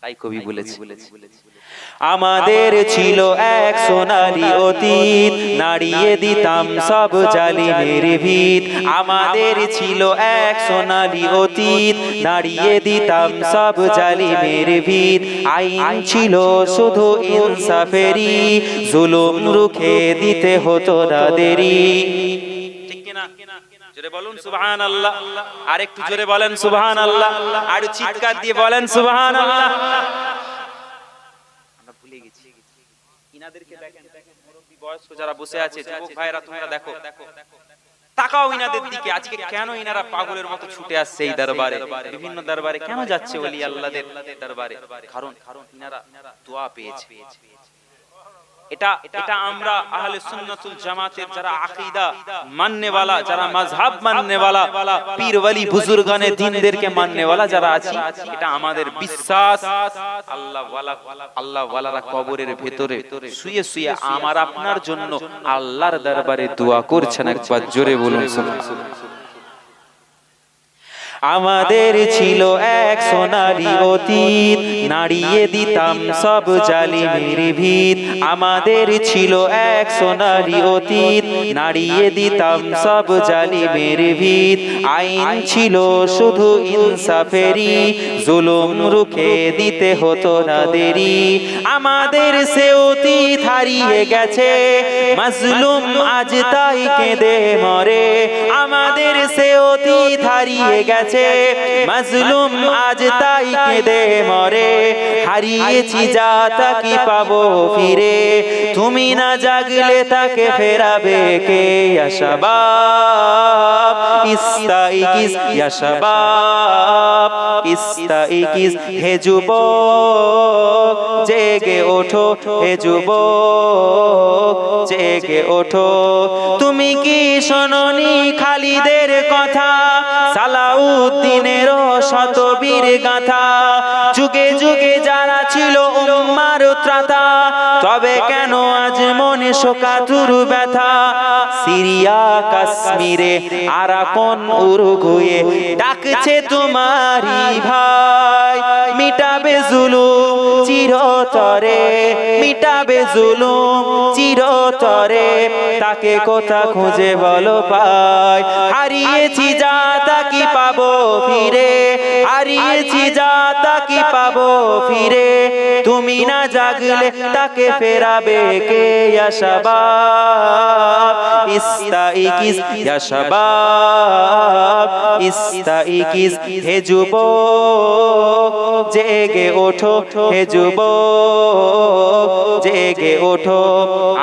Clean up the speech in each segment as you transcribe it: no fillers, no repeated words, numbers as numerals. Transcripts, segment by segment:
তাই কবি বলেছে, আমাদের ছিল এক সোনালী অতীত, নাড়িয়ে দিতাম সব জালিমের ভিত। আমাদের ছিল এক সোনালী অতীত, নাড়িয়ে দিতাম সব জালিমের ভিত। আইন ছিল শুধু ইনসাফেরই, জুলুম রুখে দিতে হতো না দেরি। ঠিক কিনা? জোরে বলুন সুবহানাল্লাহ। আরেকটু জোরে বলেন সুবহানাল্লাহ, আর চিৎকার দিয়ে বলেন সুবহানাল্লাহ। আমরা ভুলে গেছি ইনাদেরকে। দেখেন মুরব্বি বয়স্ক যারা বসে আছে, যুবক ভাইরা তোমরা দেখো, তাকাও ইনাদের দিকে। আজকে কেন ইনারা পাগলের মতো ছুটে আসছে এই দরবারে, বিভিন্ন দরবারে কেন যাচ্ছে ওলি আল্লাহদের দরবারে? কারণ ইনারা দোয়া পেয়েছে। এটা আমরা আহলে সুন্নাতুল জামাতের যারা আকীদা মাননেওয়ালা, যারা মাযহাব মাননেওয়ালা, পীর ওয়ালি বুজুর্গানে দ্বীনদেরকে মাননেওয়ালা যারা আছি, এটা আমাদের বিশ্বাস। আল্লাহ ওয়ালারা কবরের ভেতরে শুয়ে শুয়ে আমার আপনার জন্য আল্লাহর দরবারে দোয়া করছেন। একবার জোরে বলুন সুবহানাল্লাহ। আমাদের ছিল এক সোনালী অতীত, নাড়িয়ে দিতাম সব জালিমের ভিত। আমাদের ছিল এক সোনালী অতীত, নাড়িয়ে দিতাম সব জালিমের ভিত। আইন ছিল শুধু ইনসাফেরই, জুলুম রুখে দিতে হতো না দেরি। আমাদের সে অতীত হারিয়ে গেছে, মাজলুম আজ তাই কেঁদে মরে। আমাদের সে অতীত হারিয়ে গেছে, মাজলুম আজ তাই কেঁদে মরে। হারিয়েছি যা তা কি পাবো ফিরে, তুমি না জাগলে তাকে ফেরাবে কে? ইয়া শাবাব ইস্তাইকিস, ইয়া শাবাব ইস্তাইকিস। হে যুবক জেগে ওঠো, হে যুবক জেগে ওঠো। তুমি কি শোনোনি খালিদের কথা, সালাউদ্দিনের শতবীর গাথা? যুগে যুগে যারা ছিল উম্মার ত্রাতা, তবে কেন আজ মনে শোকাতুর ব্যথা? সিরিয়া কাশ্মীরে আরাকান উরুগুয়ে ডাকছে তোমারি ভাই। মিটাবে জুলুম চিরতরে, মিটাবে জুলুম চিরতরে। তাকে কোথা খুঁজে বলো পাই? হারিয়েছি যা তা কি পাবো ফিরে, হারিয়েছি যা তা কি পাবো ফিরে। তুমি না জাগলে তাকে ফেরাবে কে? ইয়া শাবাব ইস্তাইকিস, ইয়া শাবাব ইস্তাইকিস। হে যুবক জেগে ওঠো, হে যুবক জেগে ওঠো।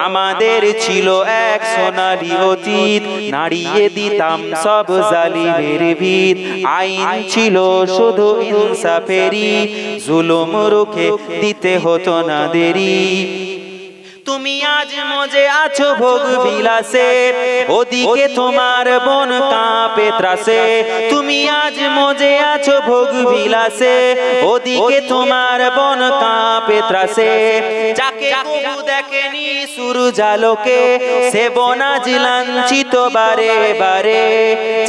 আমাদের ছিল এক সোনালী অতীত, নাড়িয়ে দিতাম সব জালিমের ভিত। আইন ছিল শুধু ইনসাফেরই, জুলুম রুখে দিতে হতো না দেরি। তুমি আজ মজে আছো ভোগ বিলাসে, ওদিকে তোমার বোন কাঁপে ত্রাসে। তুমি আজ মজে আছো ভোগ বিলাসে, ওদিকে তোমার বোন কাঁপে ত্রাসে। যাকে কবু দেখেনি সূর্যালোকে, সে বোন আজ লাঞ্ছিত বারে বারে।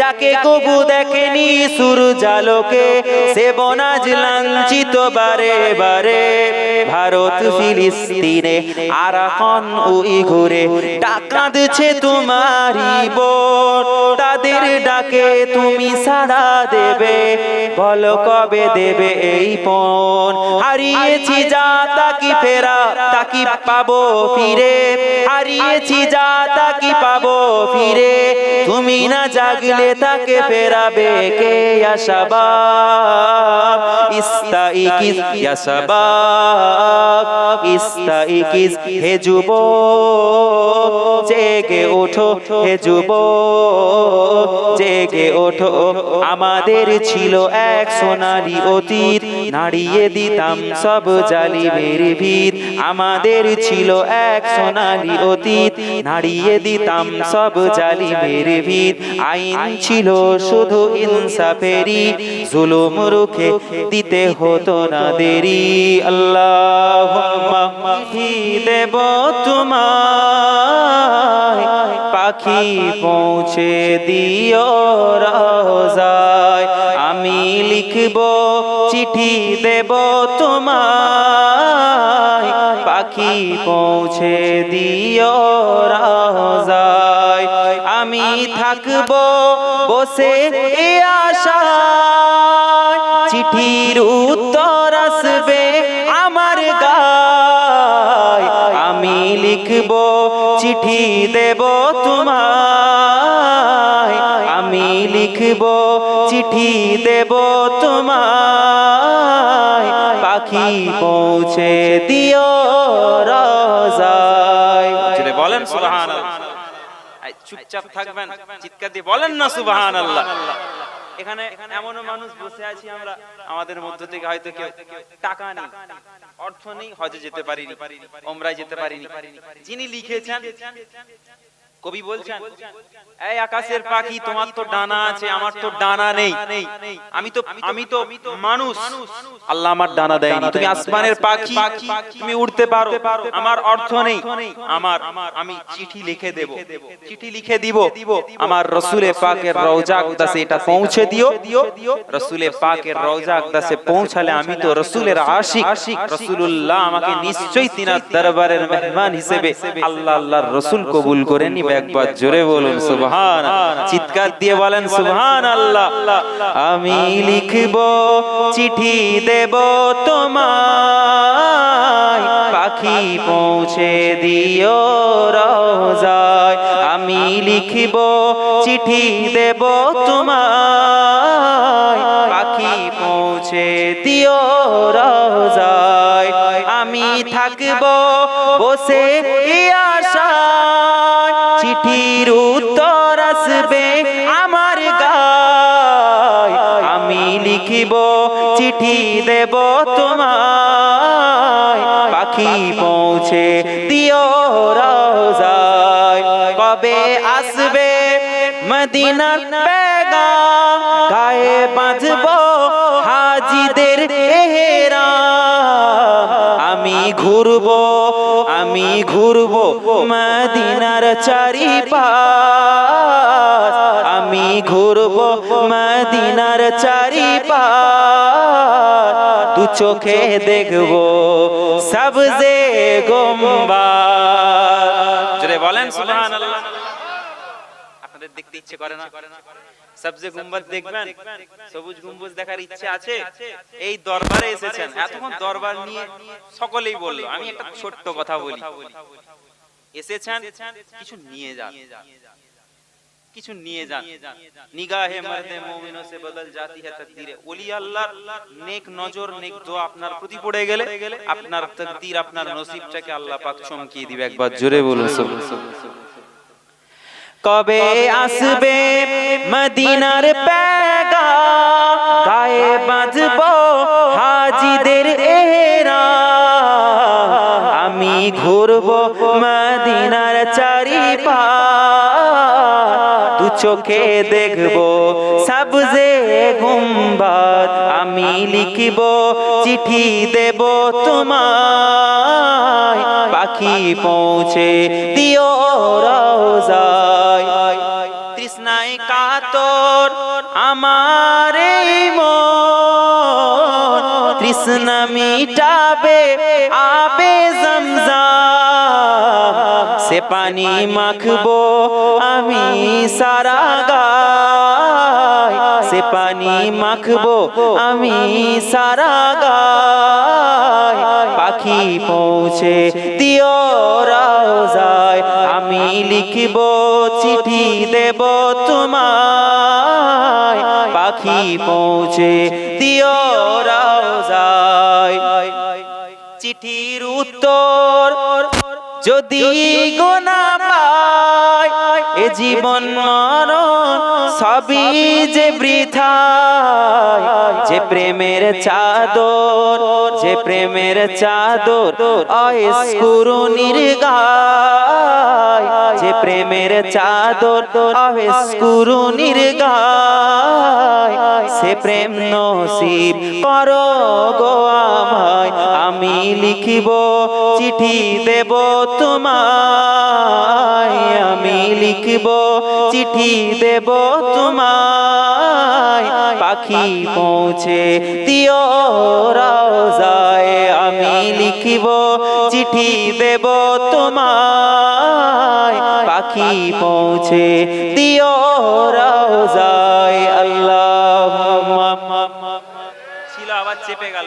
যাকে কবু দেখেনি সূর্যালোকে, সে বোন আজ লাঞ্ছিত বারে বারে। ভারত ফিলিস্তিনে আরাকান উইঘুরে ডাকা দিচ্ছে তোমারি বোন। তাদের ডাকে তুমি সাড়া দেবে, বলো কবে দেবে এই পণ? হারিয়েছি যা তা কি ফেরা, তা কি পাবো ফিরে? হারিয়েছি যা তা কি পাবো ফিরে? তুমি না জাগলে তাকে ফেরাবে কে? ইয়া শাবাব ইস্তাইকিস, ইয়া শাবাব ইস্তাইকিস। হে যুবক জেগে ওঠো, হে যুবক জেগে ওঠো। আমাদের ছিল এক সোনালী অতীত, নাড়িয়ে দিতাম সব জালিমের ভিত। আমাদের ছিল এক সোনালী অতীত, নাড়িয়ে দিতাম সব জালিমের ভিত। আইন ছিল শুধু ইনসাফেরই, জুলুম রুখে দিতে হতো না দেরি। আল্লাহুম্মা দেব তোমায়, পাখি পৌঁছে দিও রওজায়। আমি লিখব চিঠি দেব তোমায়, পাখি পৌঁছে দিও রওজায়। আমি থাকব বসে এ আশায়, চিঠির উত্তর আসবে আমার গায়। আমি লিখব চিঠি দেব তোমায়, আমি লিখব চিঠি দেব তোমায়, পাখি পৌঁছে দিও রওজায়। জোরে বলেন সুবহানাল্লাহ। চুপচাপ থাকবেন, চিৎকার দিয়ে বলেন না সুবহানাল্লাহ। এখানে এমন মানুষ বসে আছি আমরা, আমাদের মধ্য থেকে হয়তো কেউ টাকা নেই, অর্থ নেই, হজে যেতে পারিনি, ওমরায় যেতে পারিনি। যিনি লিখেছেন কবি বলছেন, এই আকাশের পাখি তোমার তো ডানা আছে, আমার তো ডানা নেই। আমি তো মানুষ, আল্লাহ আমার ডানা দেয়নি। তুমি আসমানের পাখি, তুমি উড়তে পারো, আমার অর্থ নেই। আমি চিঠি লিখে দেব, চিঠি লিখে দিব, আমার রাসূলে পাকের রওজা আকদাসে এটা পৌঁছে দিও। রাসূলে পাকের রওজা আকদাসে পৌঁছালে আমি তো রাসূলের আশিক, রাসূলুল্লাহ আমাকে নিশ্চয়ই তিনার দরবারের মেহমান হিসেবে আল্লাহ আল্লাহর রাসূল কবুল করে নিবে। একবার জোরে বলুন সুবহানাল্লাহ, চিৎকার দিয়ে বলেন সুবহানাল্লাহ। আমি লিখব চিঠি দেব তোমায়, পাখি পৌঁছে দিও রওজায়। আমি লিখব চিঠি দেব তোমায়, পাখি পৌঁছে দিও রওজায়। আমি থাকব বসে এই আশায়, চিঠির উত্তর আসবে আমার গায়। আমি লিখব চিঠি দেব তোমায়, পাখি পৌঁছে দিও রওজায়। কবে আসবে মদিনার পেগাম, গায়ে বাঁধবো হাজিদের এহরাম। আমি ঘুরবো মদিনার চারিপাশ, আমি ঘুরবো মদিনার চারিপাশ। দু চোখে দেখবো সবজে গুম্বাদ। জোরে বলেন সুবহানাল্লাহ। আপনাদের দেখতে ইচ্ছে করে না? সবজে গুম্বাদ দেখবেন, সবুজ গম্বুজ দেখার ইচ্ছে আছে? এই দরবারে এসেছেন, এতক্ষণ দরবার নিয়ে সকলেই বললো, আমি একটা ছোট্ট কথা বলি। এসেছেন, কিছু নিয়ে যান, কিছু নিয়ে যান। নিগাহে মর্দে মুমিনো সে বদল জাতি হ্যায় তাকদীরে। ওলি আল্লাহর নেক নজর, নেক দোয়া আপনার প্রতি পড়ে গেলে আপনার তাকদীর, আপনার নসিবটাকে আল্লাহ পাক চমকিয়ে দিবে। একবার জোরে বলুন সুবহানাল্লাহ। কবে আসবে মদিনার পেগাম, গায়ে বাঁধবো হাজিদের এহরাম। আমি ঘুরবো মদিনার চারিপাশ, দু চোখে দেখবো সবজে গুম্বাদ। আমি লিখব চিঠি দেব তোমায়, পাখি পৌঁছে দিও রওজায়। তৃষ্ণায় কাতর আমার এই মন, তৃষ্ণা মিটাবে আবে জমজম। সে পানি মাখবো আমি সারা গায়, সে পানি মাখবো আমি সারা গায়। পাখি পৌঁছে দিও রওজায়। আমি লিখব চিঠি দেব তোমায়, পাখি পৌঁছে দিও রওজায়। চিঠির উত্তর যদি গোনা পায়, এ জীবন মরণ সবই যে বৃথা। যে প্রেমের চাদর, যে প্রেমের চাদর আয়েশ কুরুনির গায়। যে প্রেমের চাদর আয়েশ কুরুনির গায়, সে প্রেম নসিব করো গো আমায়। আমি লিখিব চিঠি দেব তোমায়, আমি লিখিব চিঠি দেব তোমায়। পাখি পৌঁছে দিও রওজায়, আমি লিখিব চিঠি দেব তোমায়, পাখি পৌঁছে দিও রওজায়। আল্লাহুম্মা ছিল আবার চেপে গেল।